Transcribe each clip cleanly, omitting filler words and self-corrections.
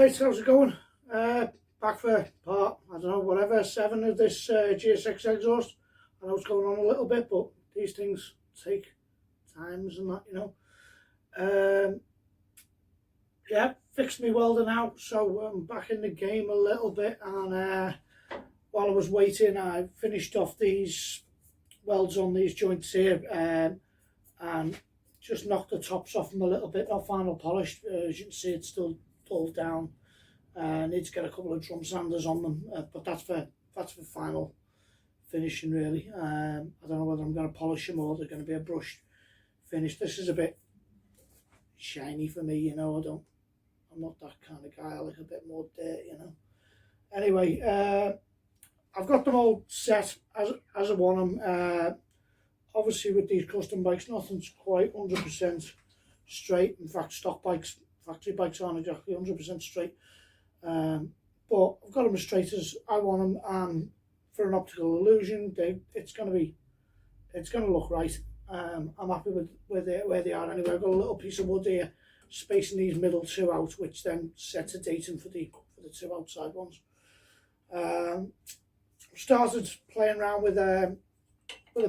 mates, how's it going? Back for part, I don't know, whatever, 7 of this GSX exhaust. I know it's going on a little bit, but these things take times and that, you know. Yeah, fixed me welder now, so I'm back in the game a little bit, and while I was waiting, I finished off these welds on these joints here, and just knocked the tops off them a little bit, not final polished. As you can see, it's still dulled down. Need to get a couple of drum sanders on them, but that's for final finishing really. I don't know whether I'm going to polish them or they're going to be a brushed finish. This is a bit shiny for me, you know. I'm not that kind of guy. I like a bit more dirt, you know. Anyway, I've got them all set as I want them. Obviously with these custom bikes, nothing's quite 100% straight. In fact, stock bikes, factory bikes aren't exactly 100% straight. But I've got them as straight as I want them, and for an optical illusion, it's going to look right. I'm happy with where they are anyway. I've got a little piece of wood here spacing these middle two out, which then sets a datum for the two outside ones. Started playing around with a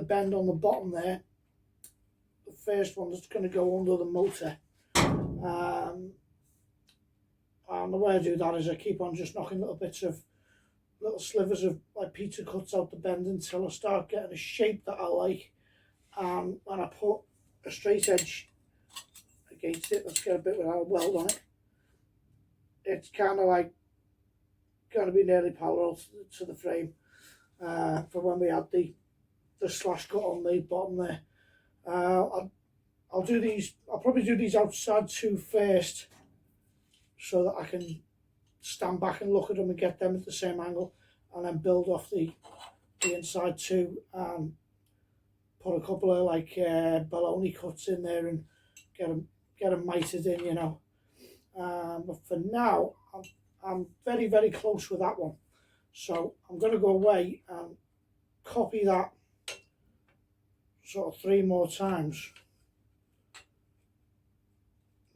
bend on the bottom there. The first one that's going to go under the motor. And the way I do that is I keep on just knocking little slivers of like pizza cuts out the bend until I start getting a shape that I like. And when I put a straight edge against it, let's get a bit without a weld on it. It's kind of like going to be nearly parallel to the frame for when we had the slash cut on the bottom there. I'll do these. I'll probably do these outside two first, so that I can stand back and look at them and get them at the same angle, and then build off the inside two and put a couple of like baloney cuts in there and get them mitered in, you know. But for now, I'm very, very close with that one, so I'm going to go away and copy that sort of 3 more times.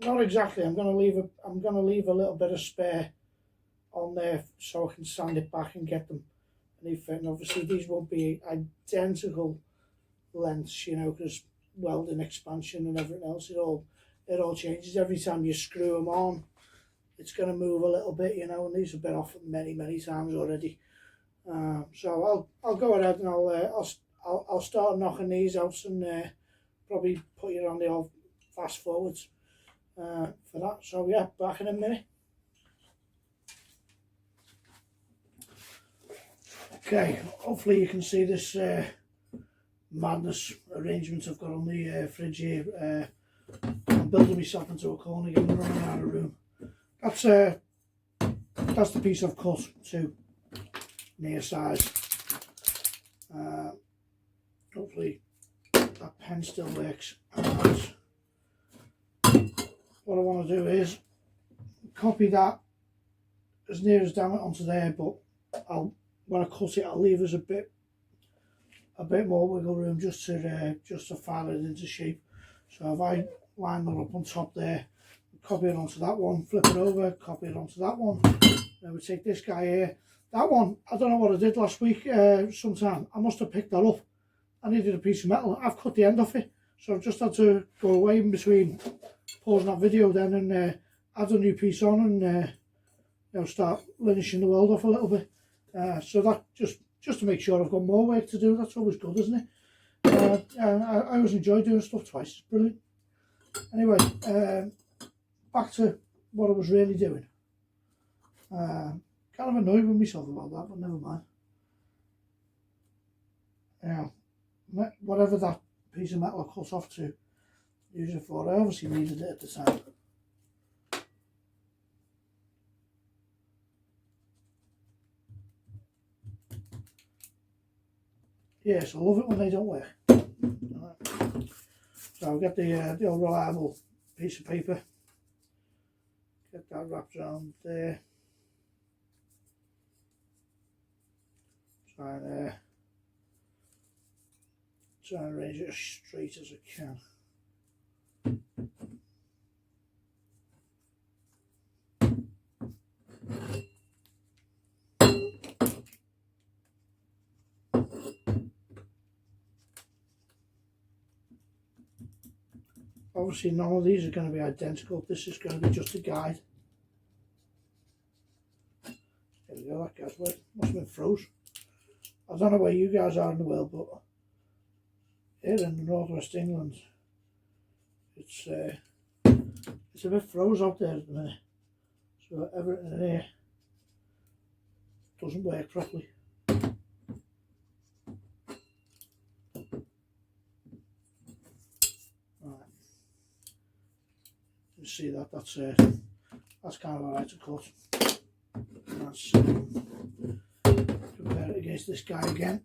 Not exactly. I'm going to leave a little bit of spare on there so I can sand it back and get them any fit. And obviously these won't be identical lengths, you know, because welding expansion and everything else, it all changes every time you screw them on. It's going to move a little bit, you know, and these have been off many times already. So I'll go ahead and I'll start knocking these out and probably put you on the old fast forwards for that. So yeah, back in a minute. Okay, hopefully you can see this madness arrangement I've got on the fridge here. I'm building myself into a corner again, running out of room. That's the piece I've cut to near size. Hopefully that pen still works. And what I want to do is copy that as near as damn it onto there, but when I cut it, I'll leave us a bit more wiggle room just to file it into shape. So if I line that up on top there, copy it onto that one, flip it over, copy it onto that one. Then we take this guy here. That one, I don't know what I did last week sometime. I must have picked that up. I needed a piece of metal. I've cut the end off it. So I've just had to go away in between pausing that video then and add a new piece on and you know, start linishing the weld off a little bit. So that just to make sure I've got more work to do. That's always good, isn't it? I always enjoy doing stuff twice. It's brilliant. Anyway, back to what I was really doing. Kind of annoyed with myself about that, but never mind. Yeah, whatever that piece of metal I cut off to use it for, I obviously needed it at the time. Yes, I love it when they don't work. So I'll get the old reliable piece of paper, get that wrapped around there, try and arrange it as straight as I can. obviously none of these are going to be identical. This is going to be just a guide. There we go, that guy's way must have been froze. I don't know where you guys are in the world, but here in the northwest England, it's a bit froze out there at the minute. So everything in here doesn't work properly. Right. You see that? That's kind of alright to cut. Let's compare it against this guy again.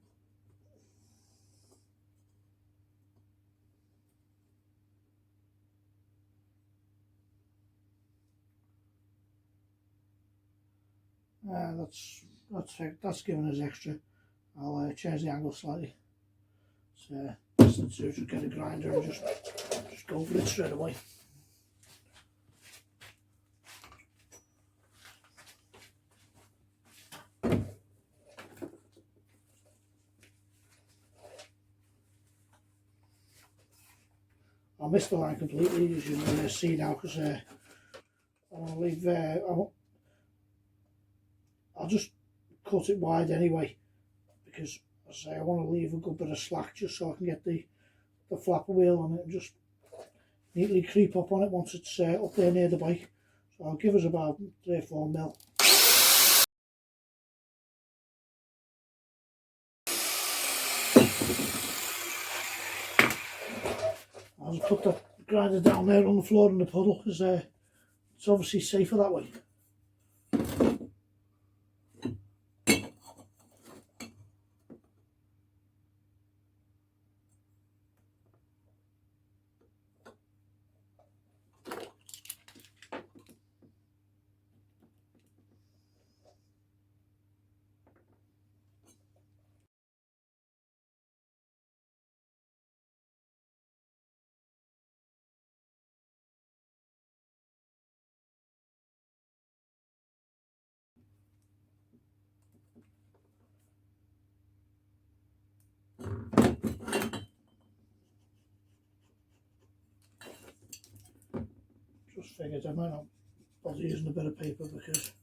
That's giving us extra. I'll change the angle slightly. So let's just get a grinder and just go for it straight away. I missed the line completely, as you can see now, because I want to leave. I'll just cut it wide anyway, because as I say, I want to leave a good bit of slack just so I can get the flapper wheel on it and just neatly creep up on it once it's up there near the bike. So I'll give us about 3 or 4 mil. I'll just put the grinder down there on the floor in the puddle, because it's obviously safer that way. Just figured I might not bother using a bit of paper, because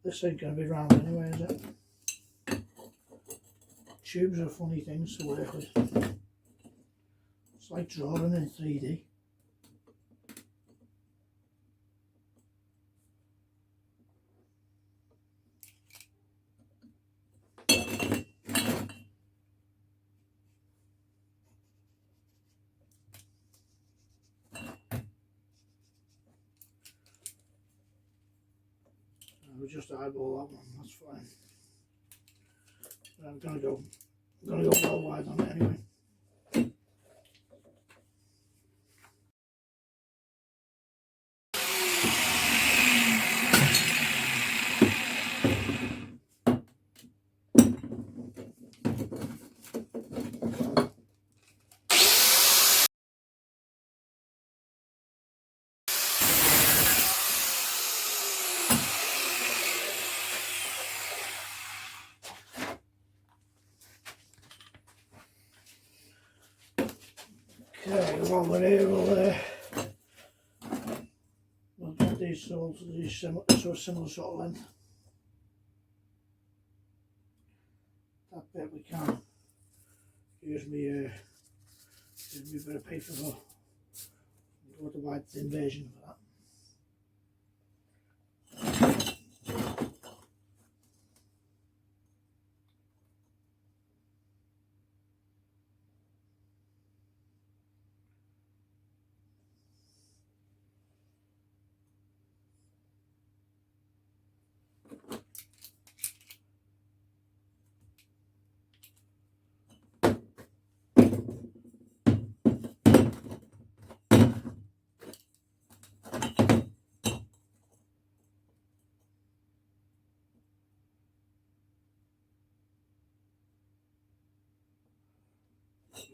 this ain't going to be round anyway, is it? Tubes are funny things to work with. It's like drawing in 3D. We'll just eyeball that one, that's fine. I'm gonna go well wide on it anyway. Okay, while we're here, we'll get these to these similar sort of length. That bit we can use me a bit of paper for. Go with the wide thin version for that.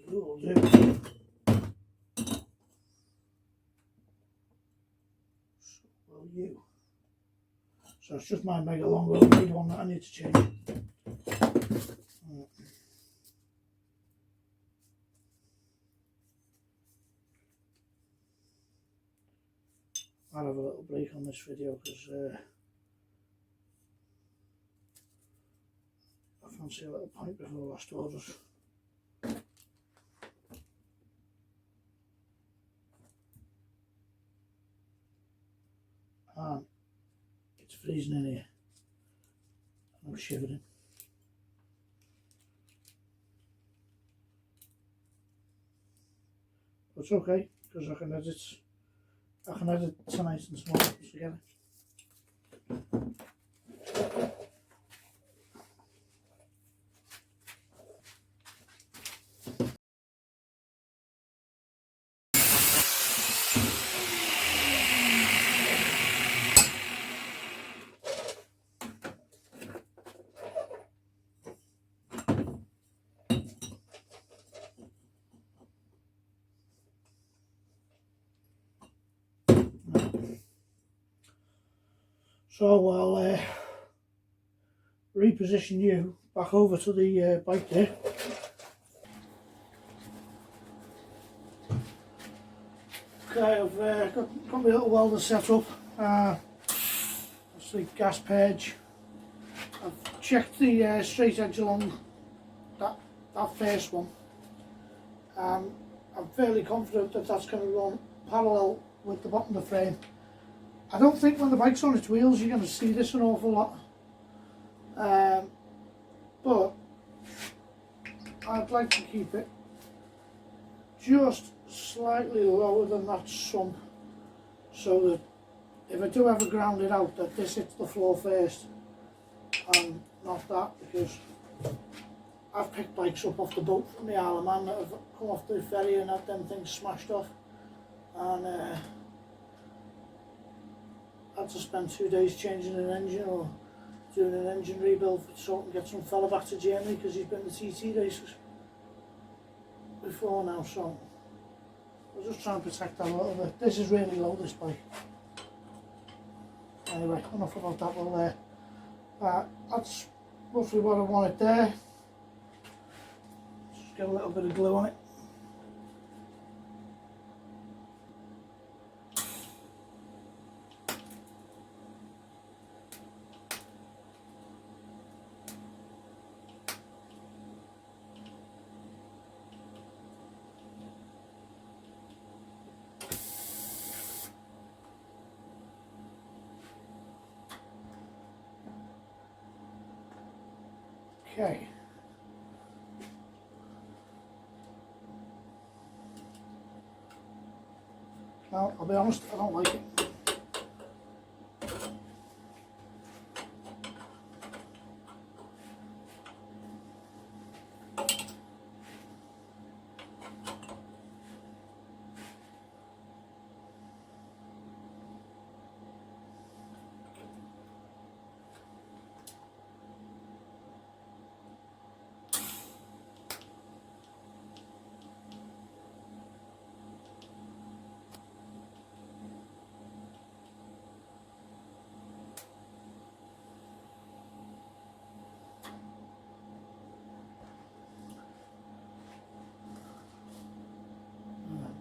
Will do. So will you. So it's just my mega long overhead one that I need to change. I'll have a little break on this video because I fancy a little pint before last orders. And it's freezing in here. I'm shivering. But it's okay because I can edit tonight and tomorrow together. So I'll reposition you back over to the bike there. Okay, I've got my little welder set up. That's the gas page. I've checked the straight edge along that first one. I'm fairly confident that that's going to run parallel with the bottom of the frame. I don't think when the bike's on its wheels you're going to see this an awful lot, but I'd like to keep it just slightly lower than that sump, so that if I do ever ground it out, that this hits the floor first and not that, because I've picked bikes up off the boat from the Isle of Man that have come off the ferry and had them things smashed off, and had to spend 2 days changing an engine or doing an engine rebuild so I can get some fella back to Germany because he's been to TT races before now, so I'll just try and protect that a little bit. This is really low, this bike. Anyway, enough about that one there. That's roughly what I wanted there. Just get a little bit of glue on it. Okay. Now, I'll be honest, I don't like it.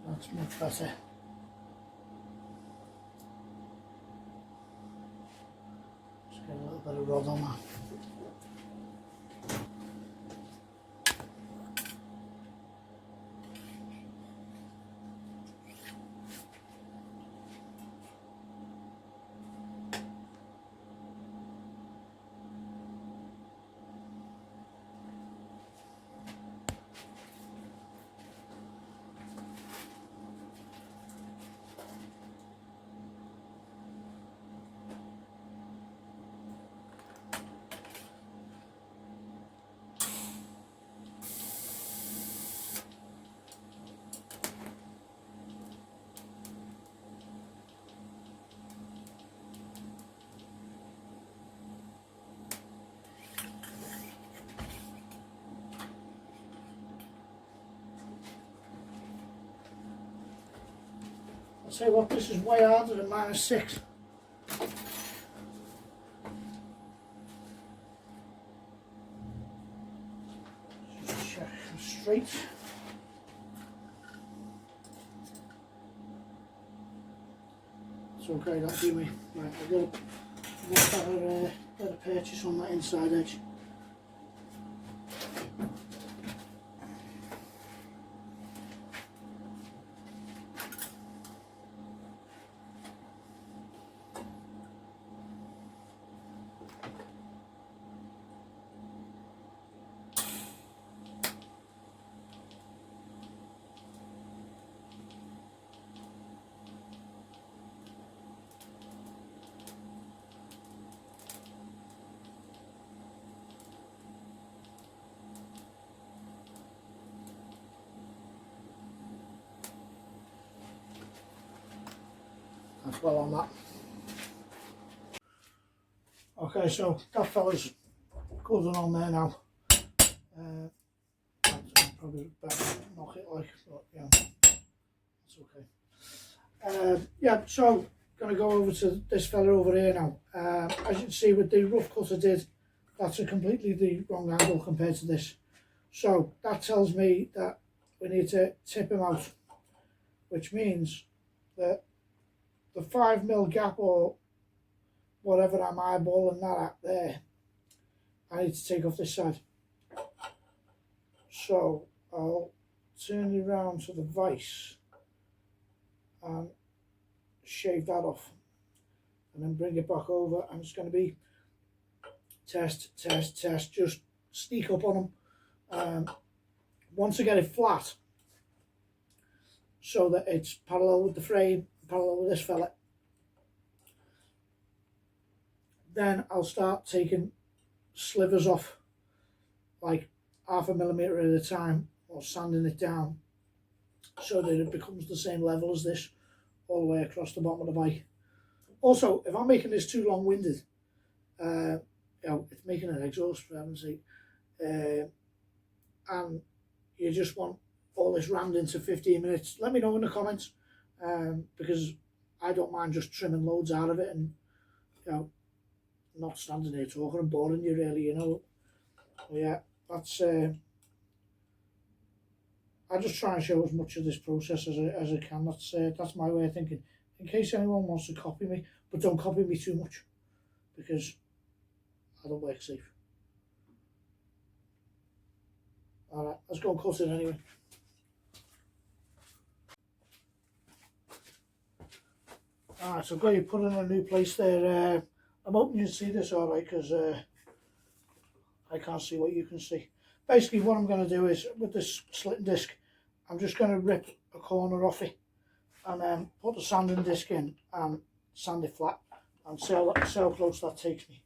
That's much better. Just get a little bit of rod on that. I'll tell you what, this is way harder than -6. Just check them straight. That's okay, that'll do me. Right, I'll get a much better purchase on that inside edge. That's well on that. Okay, so that fella's good and on there now. Probably better knock it like, but yeah, it's okay. Yeah, so going to go over to this fella over here now. As you can see with the rough cut I did, that's a completely the wrong angle compared to this. So that tells me that we need to tip him out, which means that the 5mm gap or whatever I'm eyeballing that at there, I need to take off this side. So I'll turn it around to the vise and shave that off, and then bring it back over, and it's going to be test, test, test, just sneak up on them. Once I get it flat so that it's parallel with the frame, parallel with this fella, then I'll start taking slivers off, like 0.5 millimeter at a time, or sanding it down so that it becomes the same level as this all the way across the bottom of the bike. Also, if I'm making this too long-winded, you know, it's making an exhaust for heaven's sake, and you just want all this rammed into 15 minutes, let me know in the comments, because I don't mind just trimming loads out of it and, you know, not standing here talking and boring you really, you know. Yeah, that's I just try and show as much of this process as I can. That's my way of thinking. In case anyone wants to copy me, but don't copy me too much, because I don't work safe. Alright, let's go and cut it anyway. Alright, so I've got you put in a new place there. I'm hoping you can see this alright, because I can't see what you can see. Basically what I'm going to do is, with this slitting disc, I'm just going to rip a corner off it and then put the sanding disc in and sand it flat, and see how close that takes me.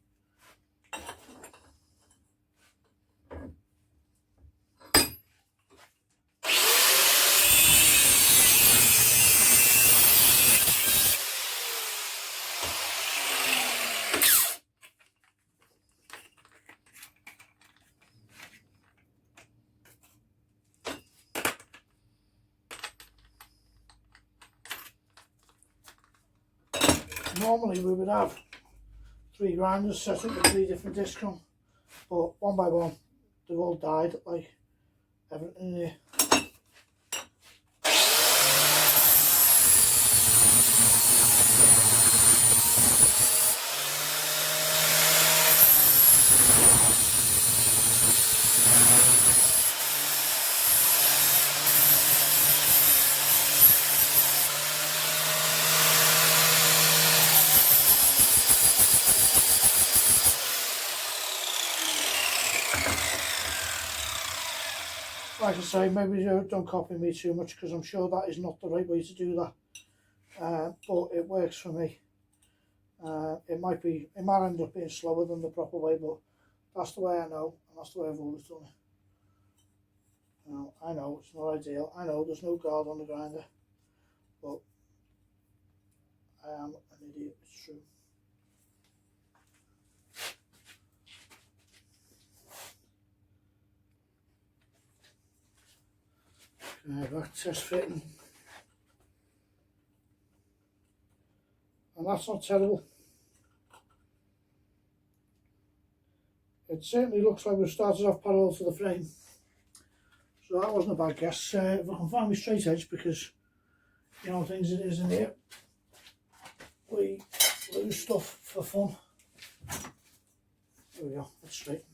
Normally we would have 3 grinders set up with 3 different discs on, but one by one they've all died, like everything here. Like I say, maybe don't copy me too much, because I'm sure that is not the right way to do that, but it works for me. It might end up being slower than the proper way, but that's the way I know, and that's the way I've always done it. Now, I know it's not ideal, I know there's no guard on the grinder, but I am an idiot, it's true. Back test fitting, and that's not terrible. It certainly looks like we've started off parallel to the frame, so that wasn't a bad guess. If I can find my straight edge, because you know things it is in here, we lose stuff for fun. There we go, that's straight.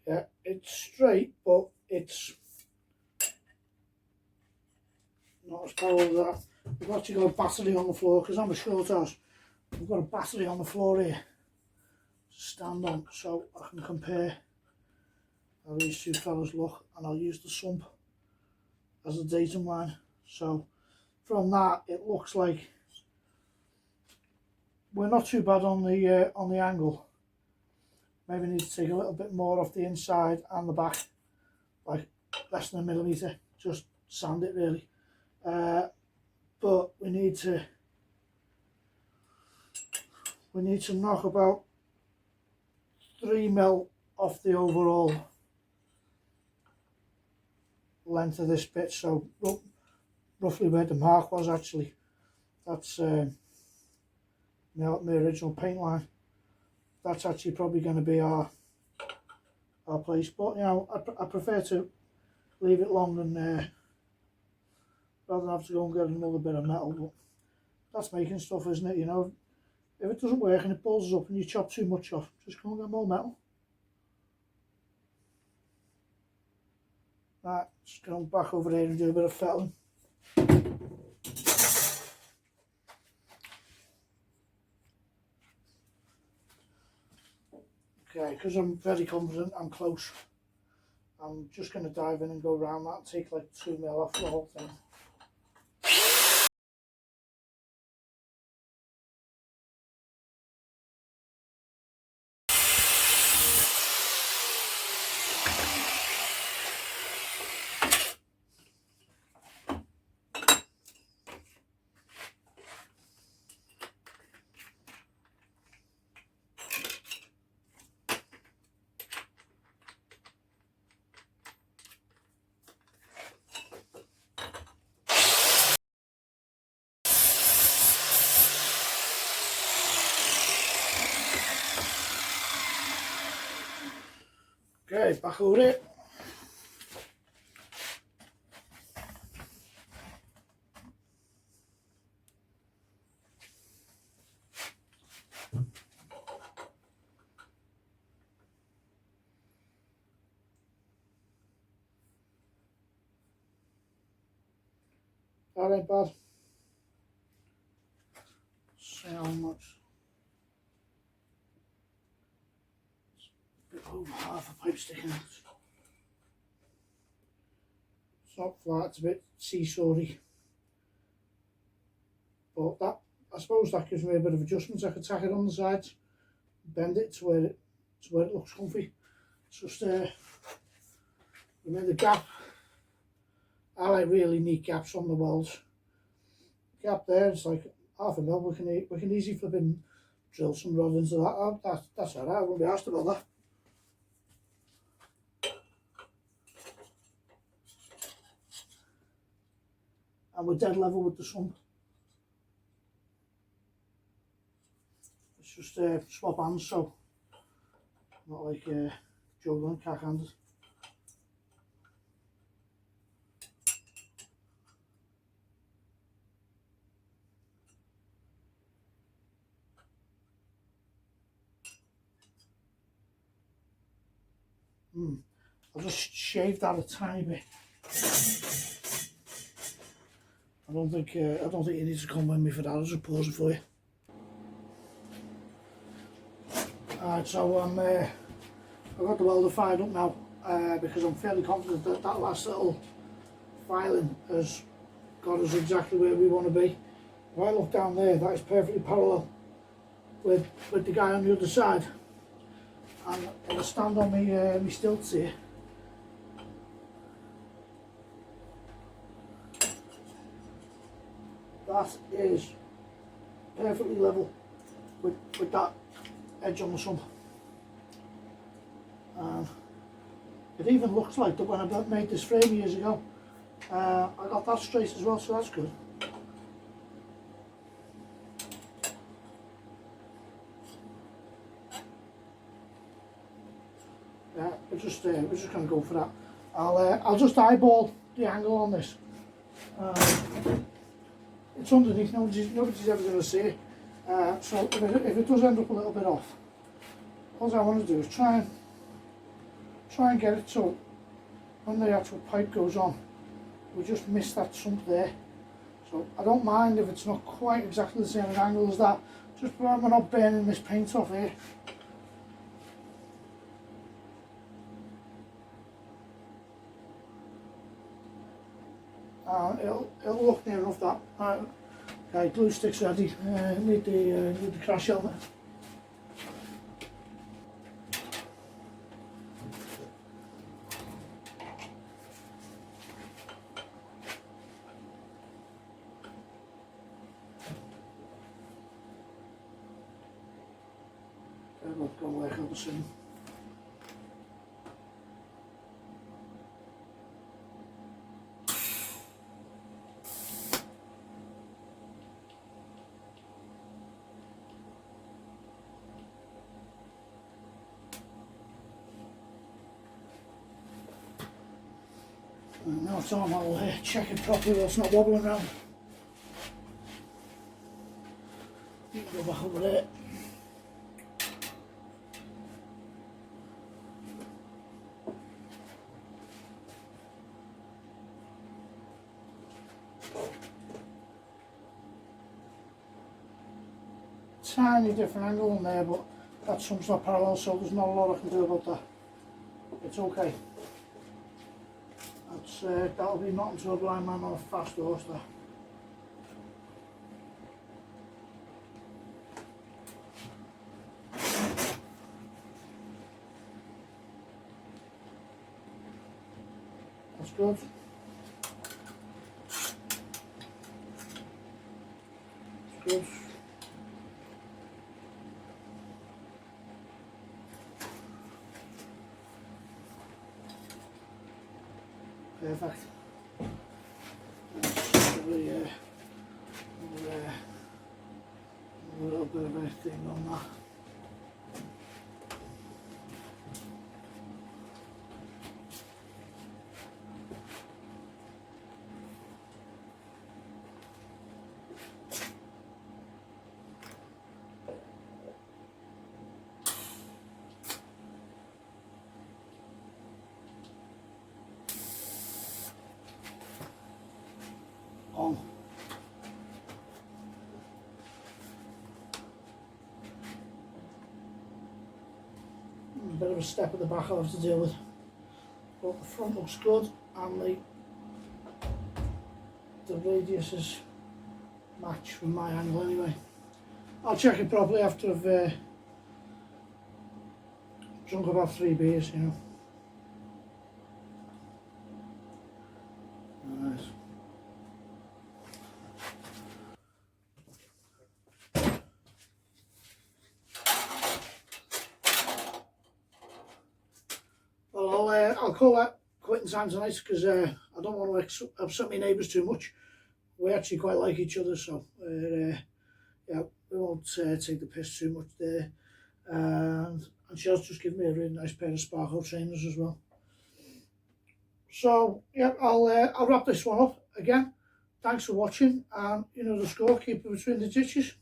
Yeah, it's straight, but it's not as powerful as that. We've actually got a battery on the floor because I'm a short house. We've got a battery on the floor here to stand on, so I can compare how these two fellas look, and I'll use the sump as the datum line. So from that, it looks like we're not too bad on the angle. Maybe need to take a little bit more off the inside and the back, like less than a millimetre, just sand it really. But we need to knock about 3 mil off the overall length of this bit. So roughly where the mark was actually, that's my original paint line. That's actually probably going to be our place, but you know, I prefer to leave it long and rather than have to go and get another bit of metal. But that's making stuff, isn't it? You know, if it doesn't work and it balls up and you chop too much off, just go and get more metal. Right, just go back over here and do a bit of fettling. Okay, because I'm very confident I'm close, I'm just going to dive in and go around that and take like 2 mil off the whole thing. Okay, back over it. That ain't bad. See how much. A bit over half a pipe sticking out. It's not flat, it's a bit seesawy. But that, I suppose that gives me a bit of adjustments. I could tack it on the sides, bend it to where it looks comfy. It's just we made a gap. I like really neat gaps on the welds. Gap there, it's like half a mil. We can easily flip and drill some rod into that. That's alright. I won't be asked about that. And we're dead level with the sump. It's just swap hands, so not like juggling, cack-handed. I'll just shave that a tiny bit. I don't think you need to come with me for that. I'll just pause it for you. Alright, so I've got the welder fired up now because I'm fairly confident that that last little filing has got us exactly where we want to be. If I look down there, that is perfectly parallel with the guy on the other side. And if I stand on my stilts here, that is perfectly level with that edge on the sump. And it even looks like that when I made this frame years ago, I got that straight as well, so that's good. we're just going to go for that. I'll just eyeball the angle on this. It's underneath, nobody's ever going to see it. So if it does end up a little bit off, all I want to do is try and get it so when the actual pipe goes on, we just miss that sump there. So I don't mind if it's not quite exactly the same angle as that, just so we're not burning this paint off here. It'll look near enough that. Okay, glue sticks ready. Need the crash helmet. I'm not going to work on the soon. Now it's on, I'll check it properly while it's not wobbling around. You can go back over there. Tiny different angle on there, but that sump's not parallel, so there's not a lot I can do about that. It's okay. That'll be nothing to a blind man on a fast horse there. That's good. That's good. Perfect. Probably a little bit of a thing on that. On. A bit of a step at the back I'll have to deal with, but the front looks good and the radiuses match from my angle anyway. I'll check it properly after I've drunk about 3 beers, you know. Nice. Well, I'll call that quitting time tonight because I don't want to upset my neighbours too much. We actually quite like each other, so yeah, we won't take the piss too much there. And she has just given me a really nice pair of Sparko trainers as well. So yeah, I'll wrap this one up again. Thanks for watching, and you know the score. Keep it between the ditches.